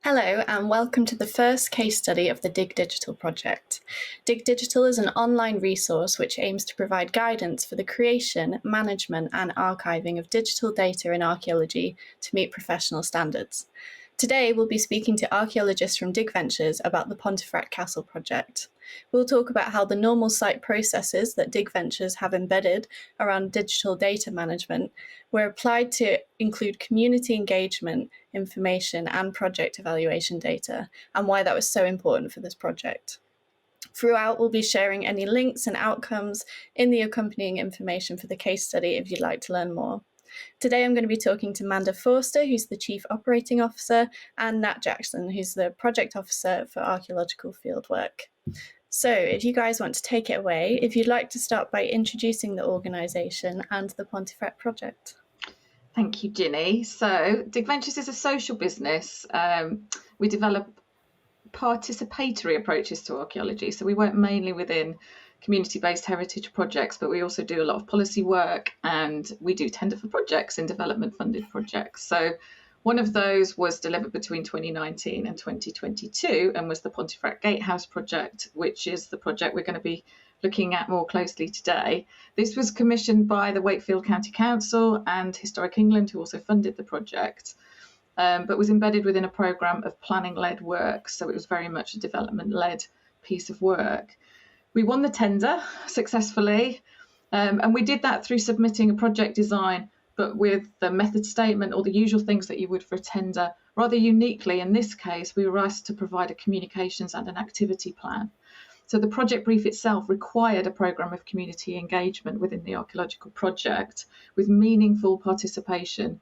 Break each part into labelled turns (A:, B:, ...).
A: Hello and welcome to the first case study of the DigDigital project. DigDigital is an online resource which aims to provide guidance for the creation, management and archiving of digital data in archaeology to meet professional standards. Today we'll be speaking to archaeologists from DigVentures about the Pontefract Castle project. We'll talk about how the normal site processes that DigVentures have embedded around digital data management were applied to include community engagement, information and project evaluation data, and why that was so important for this project. Throughout, we'll be sharing any links and outcomes in the accompanying information for the case study if you'd like to learn more. Today I'm going to be talking to Manda Forster, who's the Chief Operating Officer, and Nat Jackson, who's the Project Officer for Archaeological Fieldwork. So if you guys want to take it away, if you'd like to start by introducing the organisation and the Pontefract project.
B: Thank you, Ginny. So DigVentures is a social business. We develop participatory approaches to archaeology. So we work mainly within community-based heritage projects, but we also do a lot of policy work and we do tender for projects and development-funded projects. So one of those was delivered between 2019 and 2022 and was the Pontefract Gatehouse project, which is the project we're going to be looking at more closely today. This was commissioned by the Wakefield County Council and Historic England, who also funded the project, but was embedded within a programme of planning-led work. So it was very much a development-led piece of work. We won the tender successfully, and we did that through submitting a project design, but with the method statement or the usual things that you would for a tender. Rather uniquely, in this case, we were asked to provide a communications and an activity plan. So the project brief itself required a programme of community engagement within the archaeological project with meaningful participation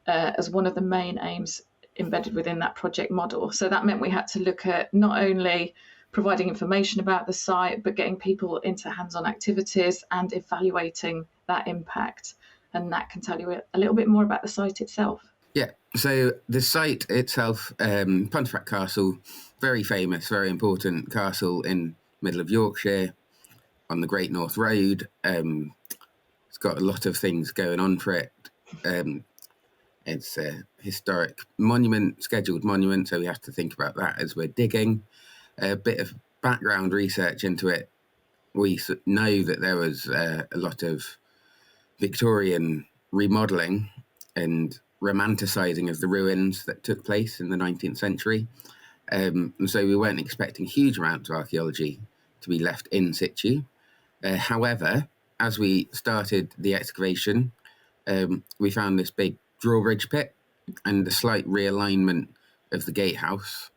B: as one of the main aims embedded within that project model. So that meant we had to look at not only providing information about the site, but getting people into hands-on activities and evaluating that impact. And Nat can tell you a little bit more about the site itself.
C: Yeah, so the site itself, Pontefract Castle, very famous, very important castle in middle of Yorkshire on the Great North Road. It's got a lot of things going on for it. It's a historic monument, scheduled monument, so we have to think about that as we're digging. A bit of background research into it. We know that there was a lot of Victorian remodelling and romanticising of the ruins that took place in the 19th century. And so we weren't expecting huge amounts of archaeology to be left in situ. However, as we started the excavation, we found this big drawbridge pit and a slight realignment of the gatehouse.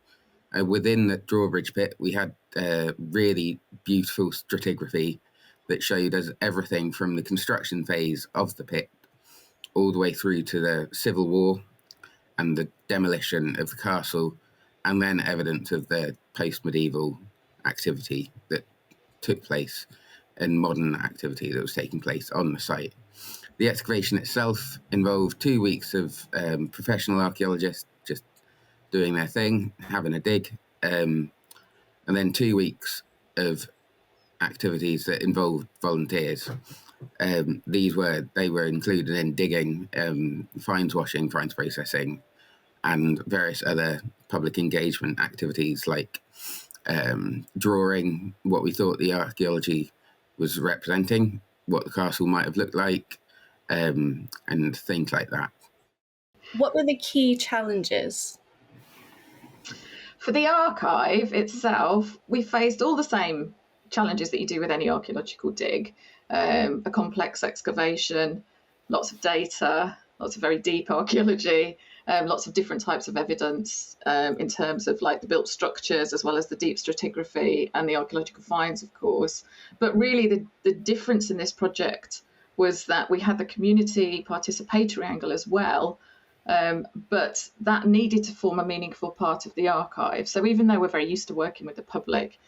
C: Within the drawbridge pit, we had really beautiful stratigraphy that showed us everything from the construction phase of the pit all the way through to the Civil War and the demolition of the castle, and then evidence of the post-medieval activity that took place and modern activity that was taking place on the site. The excavation itself involved 2 weeks of professional archaeologists just doing their thing, having a dig, and then 2 weeks of activities that involved volunteers. They were included in digging, finds washing, finds processing, and various other public engagement activities like drawing what we thought the archaeology was representing, what the castle might have looked like, and things like that.
A: What were the key challenges?
B: For the archive itself, we faced all the same challenges that you do with any archaeological dig. A complex excavation, lots of data, lots of very deep archaeology, lots of different types of evidence in terms of like the built structures as well as the deep stratigraphy and the archaeological finds, of course. But really the difference in this project was that we had the community participatory angle as well, but that needed to form a meaningful part of the archive. So even though we're very used to working with the public,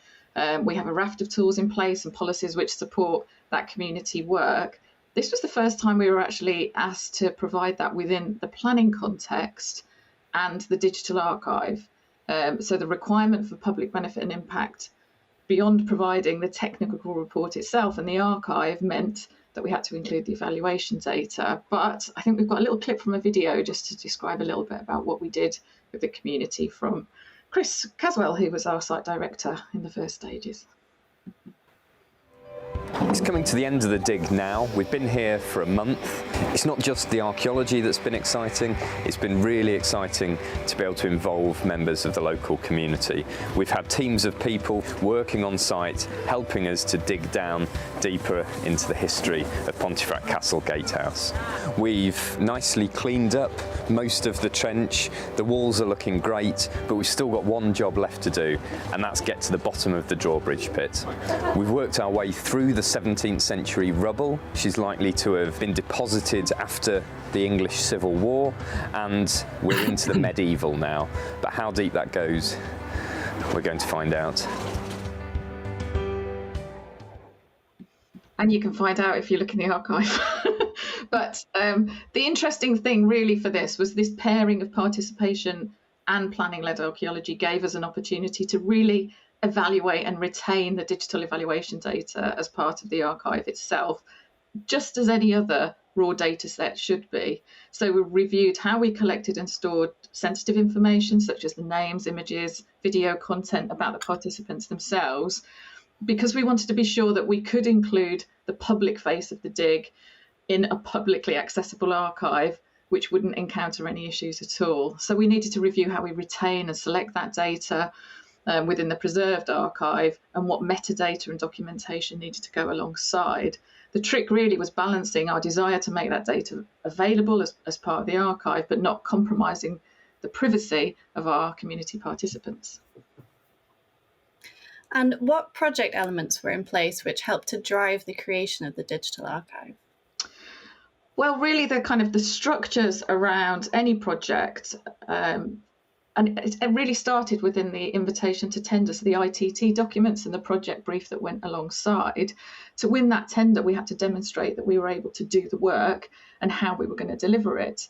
B: we have a raft of tools in place and policies which support that community work. This was the first time we were actually asked to provide that within the planning context and the digital archive. So the requirement for public benefit and impact beyond providing the technical report itself and the archive meant that we had to include the evaluation data. But I think we've got a little clip from a video just to describe a little bit about what we did with the community from Chris Caswell, who was our site director in the first stages.
D: It's coming to the end of the dig now. We've been here for a month. It's not just the archaeology that's been exciting, it's been really exciting to be able to involve members of the local community. We've had teams of people working on site, helping us to dig down deeper into the history of Pontefract Castle Gatehouse. We've nicely cleaned up most of the trench. The walls are looking great, but we've still got one job left to do, and that's get to the bottom of the drawbridge pit. We've worked our way through the 17th century rubble, which is likely to have been deposited after the English Civil War, and we're into the medieval now. But how deep that goes, we're going to find out.
B: And you can find out if you look in the archive. But the interesting thing really for this was this pairing of participation and planning-led archaeology gave us an opportunity to really evaluate and retain the digital evaluation data as part of the archive itself, just as any other raw data set should be. So we reviewed how we collected and stored sensitive information, such as the names, images, video content about the participants themselves, because we wanted to be sure that we could include the public face of the dig in a publicly accessible archive, which wouldn't encounter any issues at all. So we needed to review how we retain and select that data within the preserved archive, and what metadata and documentation needed to go alongside. The trick really was balancing our desire to make that data available as part of the archive, but not compromising the privacy of our community participants.
A: And what project elements were in place which helped to drive the creation of the digital archive?
B: Well, really the structures around any project, and it really started within the invitation to tender, so the ITT documents and the project brief that went alongside. To win that tender, we had to demonstrate that we were able to do the work and how we were going to deliver it.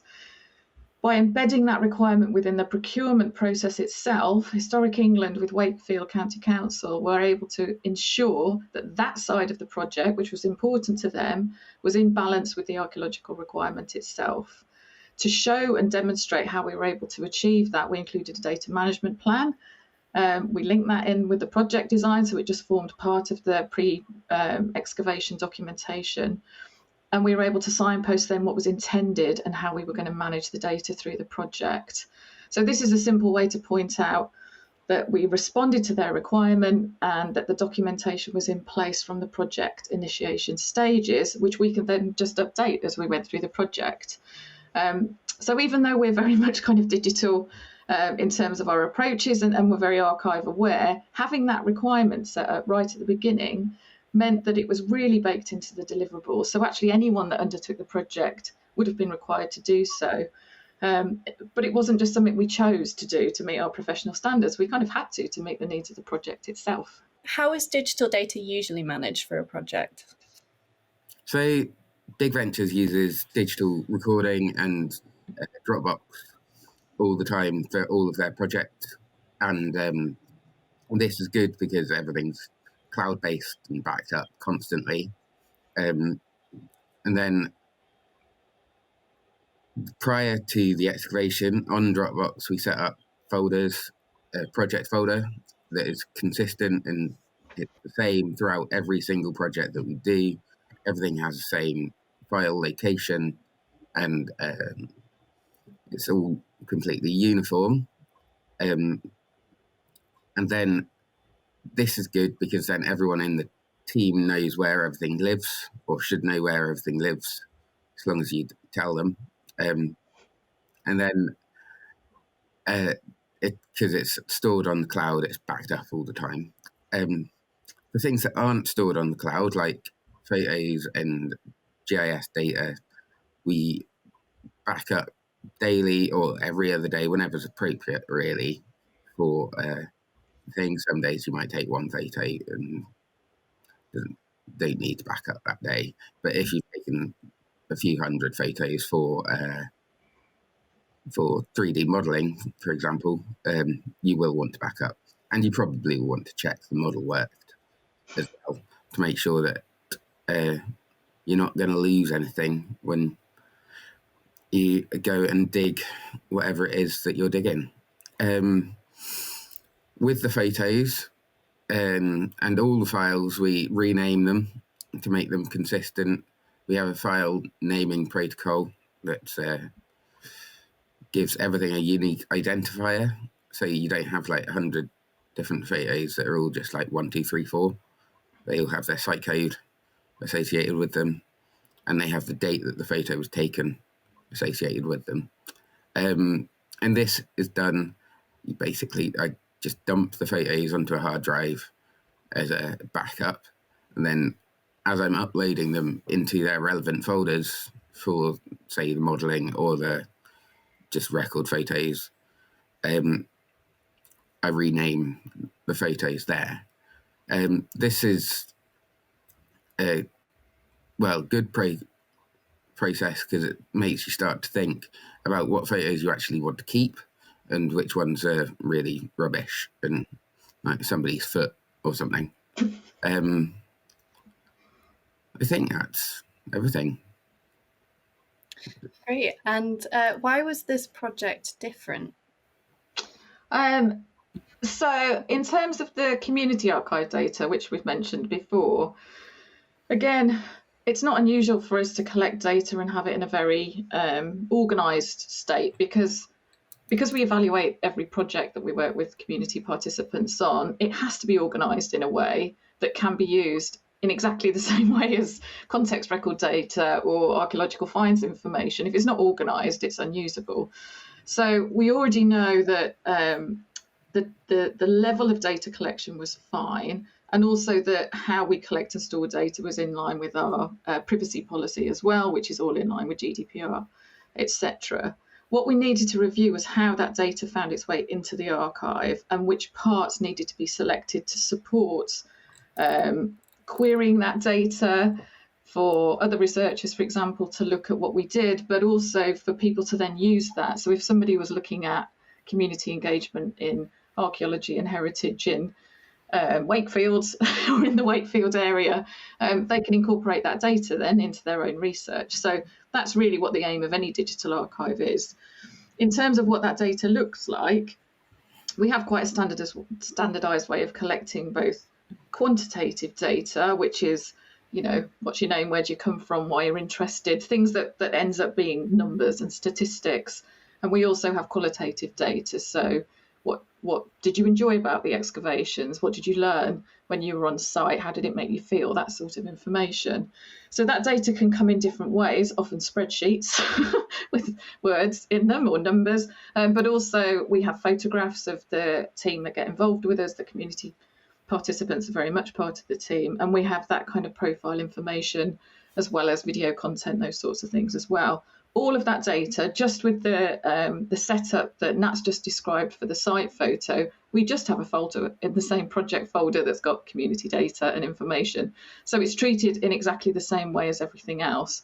B: By embedding that requirement within the procurement process itself, Historic England with Wakefield County Council were able to ensure that that side of the project, which was important to them, was in balance with the archaeological requirement itself. To show and demonstrate how we were able to achieve that, we included a data management plan. We linked that in with the project design, so it just formed part of the pre-excavation documentation. And we were able to signpost then what was intended and how we were going to manage the data through the project. So this is a simple way to point out that we responded to their requirement and that the documentation was in place from the project initiation stages, which we could then just update as we went through the project. So even though we're very much digital in terms of our approaches and we're very archive aware, having that requirement set up right at the beginning meant that it was really baked into the deliverables. So actually anyone that undertook the project would have been required to do so. But it wasn't just something we chose to do to meet our professional standards. We had to meet the needs of the project itself.
A: How is digital data usually managed for a project?
C: So DigVentures uses digital recording and Dropbox all the time for all of their projects, and this is good because everything's cloud-based and backed up constantly. And then prior to the excavation on Dropbox, we set up folders, a project folder that is consistent and it's the same throughout every single project that we do. Everything has the same file location, and it's all completely uniform. And then this is good because then everyone in the team knows where everything lives, or should know where everything lives, as long as you tell them. And then because it's stored on the cloud, it's backed up all the time. The things that aren't stored on the cloud, like photos and GIS data, we back up daily or every other day, whenever's appropriate, really, for things. Some days you might take one photo and don't need to back up that day. But if you've taken a few hundred photos for 3D modelling, for example, you will want to back up, and you probably will want to check the model worked as well, to make sure that you're not going to lose anything when you go and dig whatever it is that you're digging. With the photos and all the files, we rename them to make them consistent. We have a file naming protocol that gives everything a unique identifier, so you don't have like 100 different photos that are all just like 1, 2, 3, 4. They all have their site code associated with them, and they have the date that the photo was taken associated with them. And this is done, basically, I just dump the photos onto a hard drive as a backup, and then as I'm uploading them into their relevant folders for, say, the modelling or the just record photos, I rename the photos there. This is a good process because it makes you start to think about what photos you actually want to keep and which ones are really rubbish and like somebody's foot or something. I think that's everything.
A: Great. And why was this project different?
B: So in terms of the community archive data, which we've mentioned before, again, it's not unusual for us to collect data and have it in a very organised state because we evaluate every project that we work with community participants on. It has to be organised in a way that can be used in exactly the same way as context record data or archaeological finds information. If it's not organised, it's unusable. So we already know that the level of data collection was fine, and also that how we collect and store data was in line with our privacy policy as well, which is all in line with GDPR, etc. What we needed to review was how that data found its way into the archive and which parts needed to be selected to support querying that data for other researchers, for example, to look at what we did, but also for people to then use that. So if somebody was looking at community engagement in archaeology and heritage in Wakefield or in the Wakefield area, they can incorporate that data then into their own research. So that's really what the aim of any digital archive is. In terms of what that data looks like, we have quite a standardized way of collecting both quantitative data, which is, you know, what's your name, where do you come from, why you're interested, things that ends up being numbers and statistics. And we also have qualitative data. So what did you enjoy about the excavations? What did you learn when you were on site? How did it make you feel? That sort of information. So that data can come in different ways, often spreadsheets with words in them or numbers, but also we have photographs of the team that get involved with us. The community participants are very much part of the team, and we have that kind of profile information as well as video content, those sorts of things as well. All of that data, just with the setup that Nat's just described for the site photo, we just have a folder in the same project folder that's got community data and information. So it's treated in exactly the same way as everything else.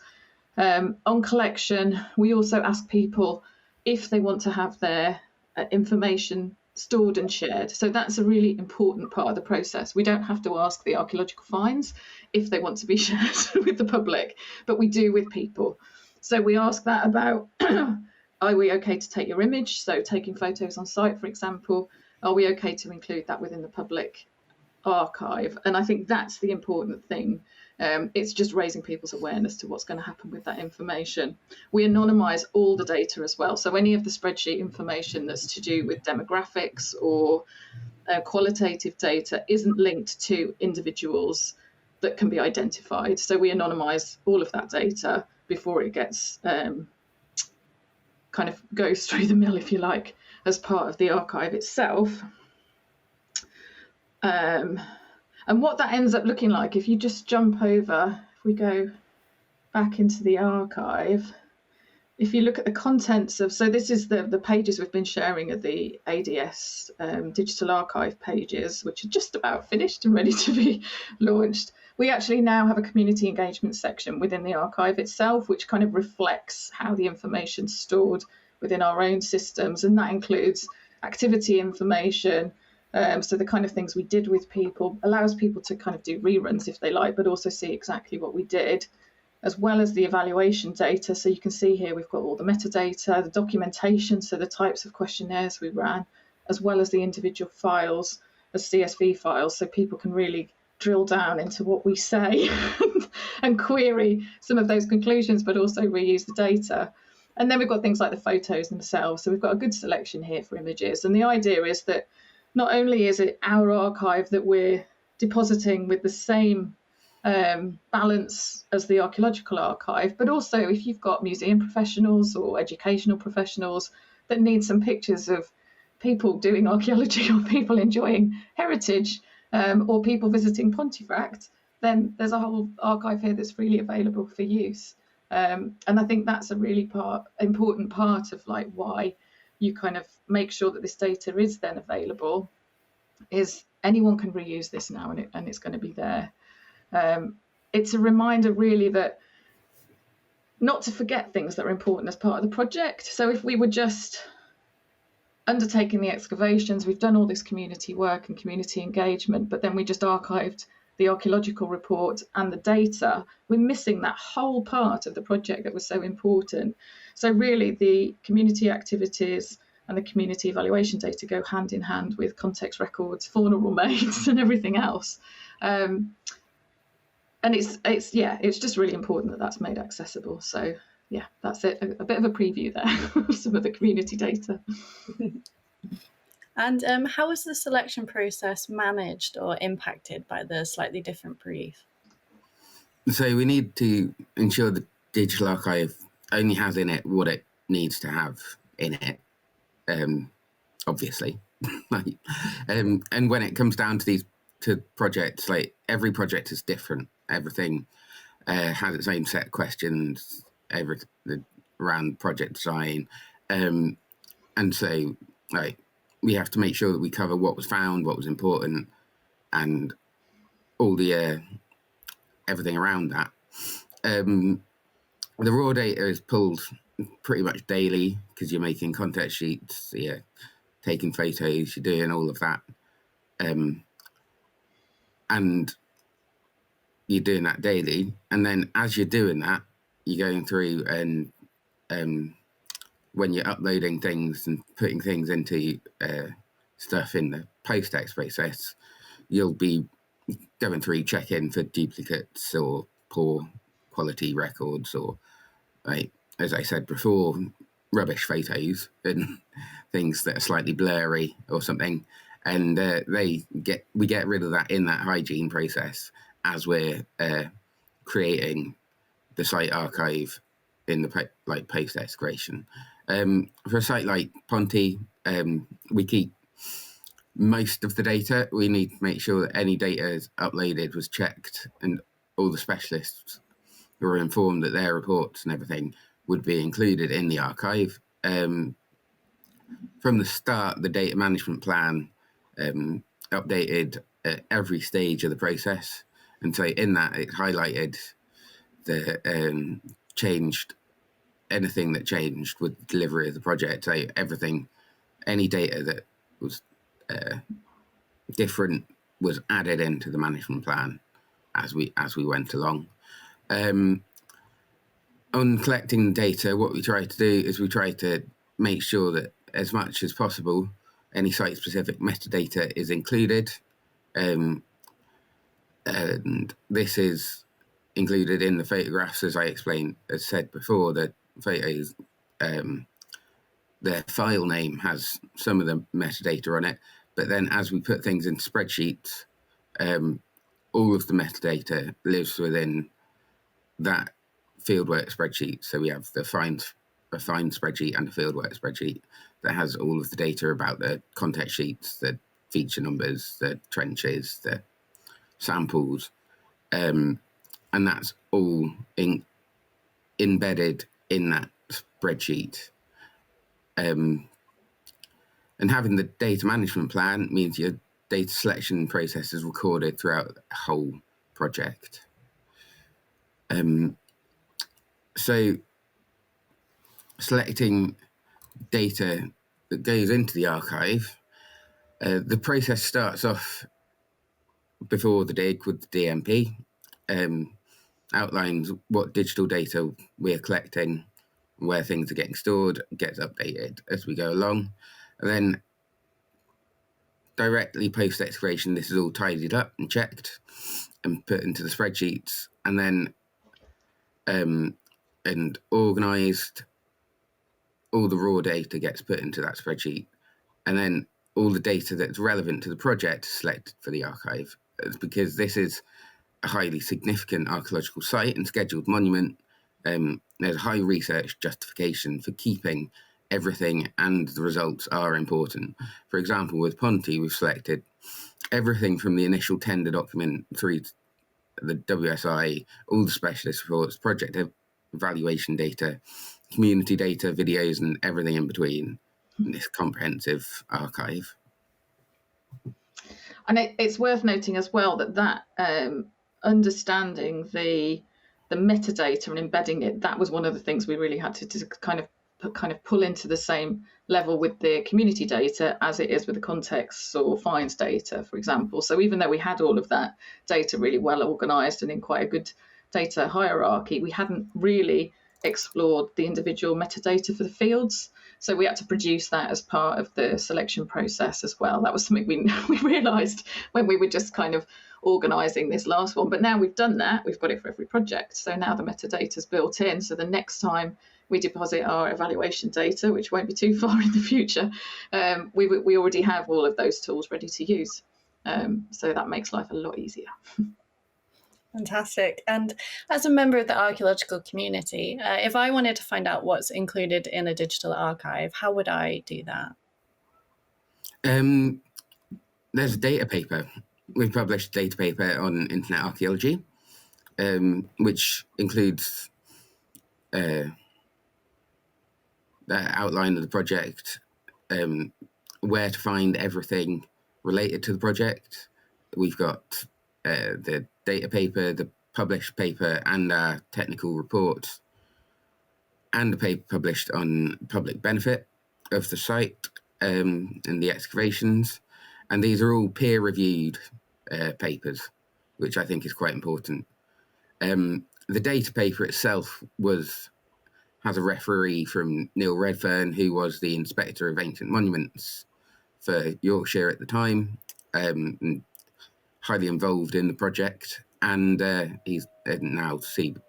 B: On collection, we also ask people if they want to have their information stored and shared. So that's a really important part of the process. We don't have to ask the archaeological finds if they want to be shared with the public, but we do with people. So we ask that about, are we okay to take your image? So taking photos on site, for example, are we okay to include that within the public archive? And I think that's the important thing. It's just raising people's awareness to what's going to happen with that information. We anonymise all the data as well. So any of the spreadsheet information that's to do with demographics or qualitative data isn't linked to individuals that can be identified. So we anonymise all of that data before it gets kind of goes through the mill, if you like, as part of the archive itself. And what that ends up looking like, if you just jump over, if we go back into the archive, if you look at the contents of, so this is the pages we've been sharing of the ADS digital archive pages, which are just about finished and ready to be launched. We actually now have a community engagement section within the archive itself, which kind of reflects how the information is stored within our own systems. And that includes activity information, So the kind of things we did with people allows people to kind of do reruns if they like, but also see exactly what we did, as well as the evaluation data. So you can see here we've got all the metadata, the documentation, so the types of questionnaires we ran, as well as the individual files as CSV files, so people can really drill down into what we say and query some of those conclusions, but also reuse the data. And then we've got things like the photos themselves. So we've got a good selection here for images. And the idea is that not only is it our archive that we're depositing with the same balance as the archaeological archive, but also if you've got museum professionals or educational professionals that need some pictures of people doing archaeology or people enjoying heritage or people visiting Pontefract, then there's a whole archive here that's freely available for use. And I think that's a really important part of like why you kind of make sure that this data is then available, is anyone can reuse this now and it's going to be there. It's a reminder really that not to forget things that are important as part of the project. So if we were just undertaking the excavations, we've done all this community work and community engagement, but then we just archived the archaeological report and the data, we're missing that whole part of the project that was so important. So really the community activities and the community evaluation data go hand in hand with context records, faunal remains and everything else. And it's just really important that that's made accessible. So yeah, that's it. A bit of a preview there of some of the community data.
A: And how was the selection process managed or impacted by the slightly different brief?
C: So we need to ensure the digital archive only has in it what it needs to have in it, obviously. And when it comes down to these projects, like every project is different. Everything has its own set of questions around project design. And so like we have to make sure that we cover what was found, what was important, and all the everything around that. The raw data is pulled pretty much daily because you're making context sheets, you're taking photos, you're doing all of that. And you're doing that daily. And then as you're doing that, you're going through and when you're uploading things and putting things into stuff in the post-text process, you'll be going through checking for duplicates or poor quality records or, like as I said before, rubbish photos and things that are slightly blurry or something. And we get rid of that in that hygiene process as we're creating the site archive in the post excavation. For a site like Ponty, we keep most of the data. We need to make sure that any data is uploaded was checked and all the specialists were informed that their reports and everything would be included in the archive. From the start, the data management plan updated at every stage of the process. And so in that, it highlighted the changed anything that changed with the delivery of the project. So everything, any data that was different was added into the management plan as we went along. On collecting data, what we try to do is we try to make sure that as much as possible, any site-specific metadata is included. And this is included in the photographs, as I said before. The photos, their file name has some of the metadata on it, but then as we put things in spreadsheets, all of the metadata lives within that fieldwork spreadsheet. So we have a find spreadsheet and a fieldwork spreadsheet that has all of the data about the context sheets, the feature numbers, the trenches, the samples, and that's all embedded in that spreadsheet. And having the data management plan means your data selection process is recorded throughout the whole project. So selecting data that goes into the archive, The process starts off before the dig with the DMP, outlines what digital data we're collecting, where things are getting stored, gets updated as we go along. And then directly post excavation, this is all tidied up and checked and put into the spreadsheets, and then and organised. All the raw data gets put into that spreadsheet, and then all the data that's relevant to the project is selected for the archive. It's because this is a highly significant archaeological site and scheduled monument. There's high research justification for keeping everything, and the results are important. For example, with Ponty, we've selected everything from the initial tender document through to the WSI, all the specialist reports, project evaluation data, community data, videos, and everything in between in this comprehensive archive.
B: And it's worth noting as well that understanding the metadata and embedding it, that was one of the things we really had to kind of pull into the same level with the community data as it is with the contexts or finds data, for example. So even though we had all of that data really well organised and in quite a good data hierarchy, we hadn't really explored the individual metadata for the fields. So we had to produce that as part of the selection process as well. That was something we realised when we were just kind of organising this last one. But now we've done that, we've got it for every project. So now the metadata is built in. So the next time we deposit our evaluation data, which won't be too far in the future, we already have all of those tools ready to use. So that makes life a lot easier.
A: Fantastic. And as a member of the archaeological community, if I wanted to find out what's included in a digital archive, how would I do that?
C: There's a data paper. We've published a data paper on internet archaeology, which includes the outline of the project, where to find everything related to the project. We've got the data paper, the published paper, and our technical report, and a paper published on public benefit of the site and the excavations. And these are all peer-reviewed papers, which I think is quite important. The data paper itself has a referee from Neil Redfern, who was the Inspector of Ancient Monuments for Yorkshire at the time, and highly involved in the project, and he's now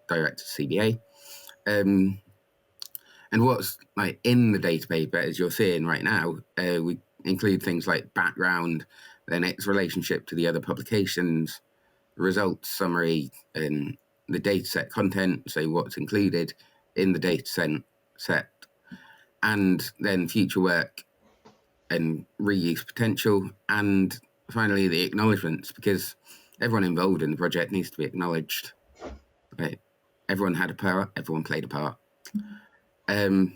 C: director of CBA. And what's like in the data paper, as you're seeing right now, we include things like background, then its relationship to the other publications, results summary, and the dataset content, so what's included in the data set, and then future work and reuse potential, and finally the acknowledgements, because everyone involved in the project needs to be acknowledged. Right? Everyone had a part, everyone played a part. And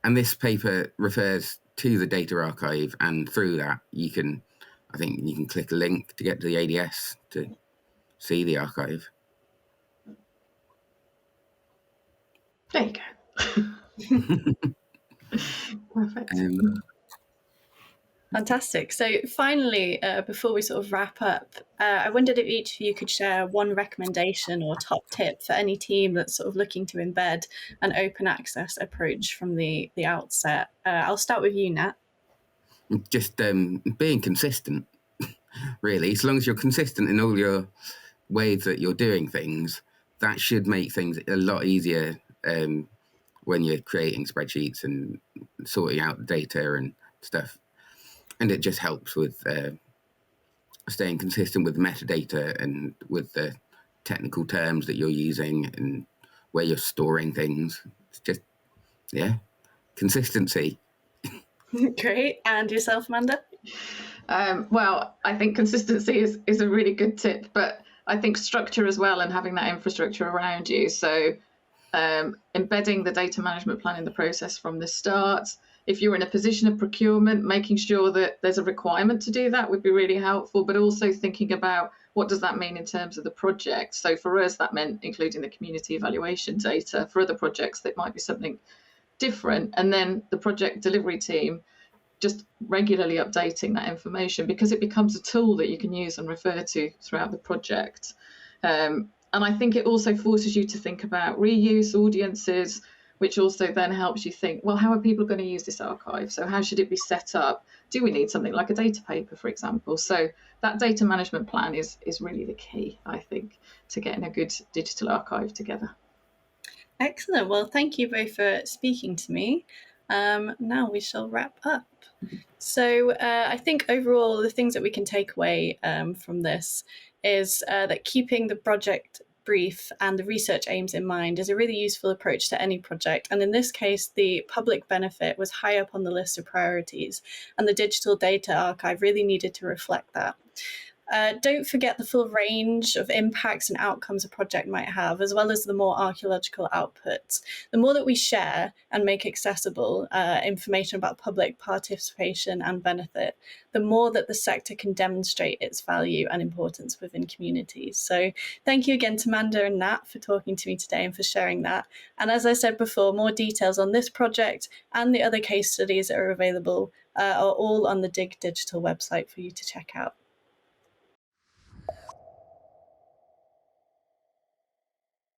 C: this paper refers to the data archive, and through that you can click a link to get to the ADS to see the archive.
B: There you go. Perfect.
A: Fantastic. So finally, before we sort of wrap up, I wondered if each of you could share one recommendation or top tip for any team that's sort of looking to embed an open access approach from the outset. I'll start with you, Nat.
C: Just being consistent, really. As long as you're consistent in all your ways that you're doing things, that should make things a lot easier when you're creating spreadsheets and sorting out the data and stuff. And it just helps with staying consistent with metadata and with the technical terms that you're using and where you're storing things. It's just, consistency.
A: Great. And yourself, Amanda?
B: Well, I think consistency is a really good tip, but I think structure as well, and having that infrastructure around you. So embedding the data management plan in the process from the start. If you're in a position of procurement, making sure that there's a requirement to do that would be really helpful, but also thinking about what does that mean in terms of the project. So for us, that meant including the community evaluation data. For other projects, that might be something different. And then the project delivery team, just regularly updating that information, because it becomes a tool that you can use and refer to throughout the project. And I think it also forces you to think about reuse, audiences, which also then helps you think, well, how are people going to use this archive? So how should it be set up? Do we need something like a data paper, for example? So that data management plan is really the key, I think, to getting a good digital archive together.
A: Excellent. Well, thank you both for speaking to me. Now we shall wrap up. So I think overall the things that we can take away from this is that keeping the project brief and the research aims in mind is a really useful approach to any project. And in this case, the public benefit was high up on the list of priorities, and the digital data archive really needed to reflect that. Don't forget the full range of impacts and outcomes a project might have, as well as the more archaeological outputs. The more that we share and make accessible information about public participation and benefit, the more that the sector can demonstrate its value and importance within communities. So thank you again to Manda and Nat for talking to me today and for sharing that. And as I said before, more details on this project and the other case studies that are available are all on the DigDigital website for you to check out.